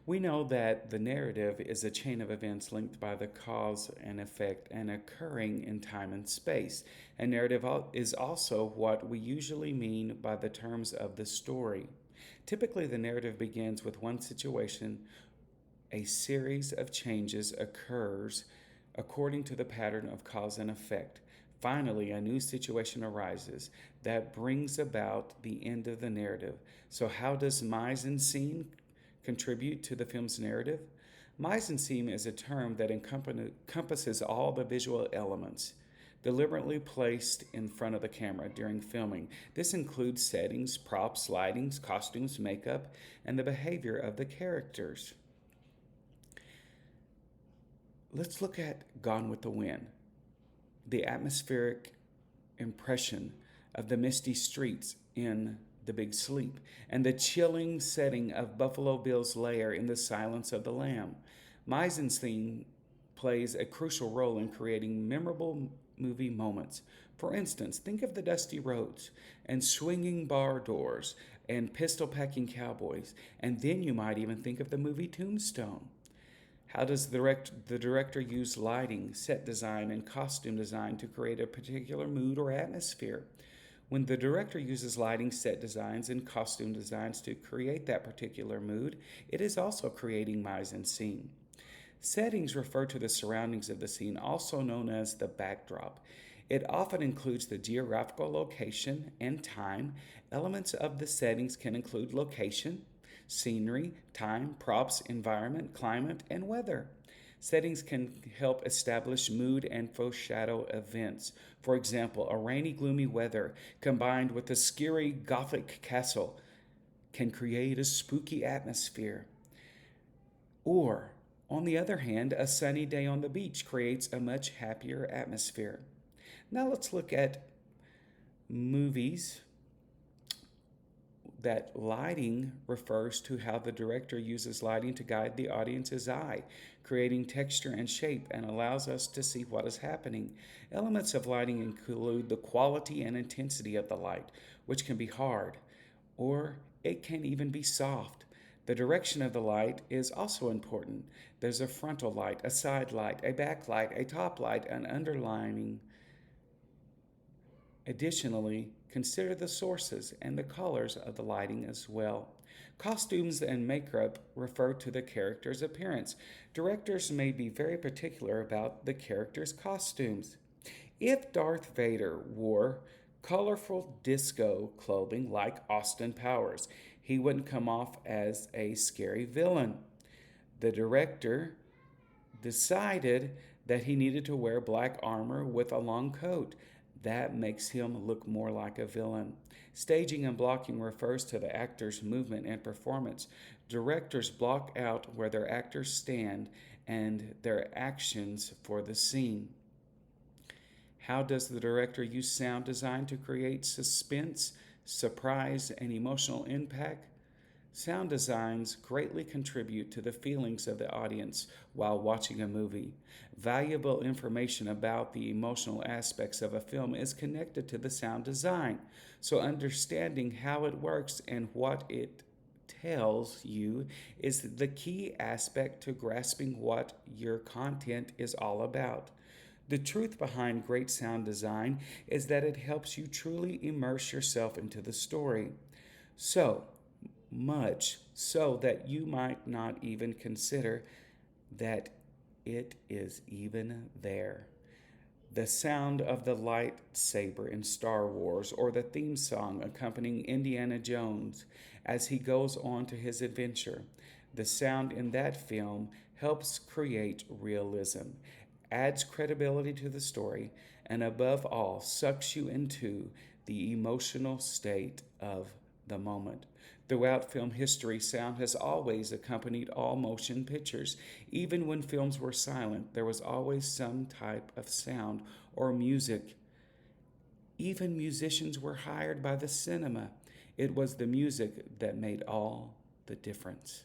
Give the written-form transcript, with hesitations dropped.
We know that the narrative is a chain of events linked by the cause and effect and occurring in time and space. A narrative is also what we usually mean by the terms of the story. Typically, the narrative begins with one situation. A series of changes occurs according to the pattern of cause and effect. Finally, a new situation arises that brings about the end of the narrative. So, how does mise en scene contribute to the film's narrative? Mise en scene is a term that encompasses all the visual elements deliberately placed in front of the camera during filming. This includes settings, props, lightings, costumes, makeup, and the behavior of the characters. Let's look at Gone with the Wind. The atmospheric impression of the misty streets in The Big Sleep, and the chilling setting of Buffalo Bill's lair in The Silence of the Lamb. Mise en scene plays a crucial role in creating memorable movie moments. For instance, think of the dusty roads and swinging bar doors and pistol packing cowboys, and then you might even think of the movie Tombstone. How does the director use lighting, set design, and costume design to create a particular mood or atmosphere? When the director uses lighting, set designs, and costume designs to create that particular mood, it is also creating mise en scene. Settings refer to the surroundings of the scene, also known as the backdrop. It often includes the geographical location and time. Elements of the settings can include location, scenery, time, props, environment, climate, and weather. Settings can help establish mood and foreshadow events. For example, a rainy, gloomy weather combined with a scary Gothic castle can create a spooky atmosphere. Or, on the other hand, a sunny day on the beach creates a much happier atmosphere. Now let's look at movies that lighting refers to how the director uses lighting to guide the audience's eye, creating texture and shape, and allows us to see what is happening. Elements of lighting include the quality and intensity of the light, which can be hard, or it can even be soft. The direction of the light is also important. There's a frontal light, a side light, a back light, a top light, an underlining. Additionally, consider the sources and the colors of the lighting as well. Costumes and makeup refer to the character's appearance. Directors may be very particular about the character's costumes. If Darth Vader wore colorful disco clothing like Austin Powers, he wouldn't come off as a scary villain. The director decided that he needed to wear black armor with a long coat. That makes him look more like a villain. Staging and blocking refers to the actor's movement and performance. Directors block out where their actors stand and their actions for the scene. How does the director use sound design to create suspense, surprise, and emotional impact? Sound designs greatly contribute to the feelings of the audience while watching a movie. Valuable information about the emotional aspects of a film is connected to the sound design, so understanding how it works and what it tells you is the key aspect to grasping what your content is all about. The truth behind great sound design is that it helps you truly immerse yourself into the story. So, much so that you might not even consider that it is even there. The sound of the lightsaber in Star Wars, or the theme song accompanying Indiana Jones as he goes on to his adventure. The sound in that film helps create realism, adds credibility to the story, and above all, sucks you into the emotional state of the moment. Throughout film history, sound has always accompanied all motion pictures. Even when films were silent, there was always some type of sound or music. Even musicians were hired by the cinema. It was the music that made all the difference.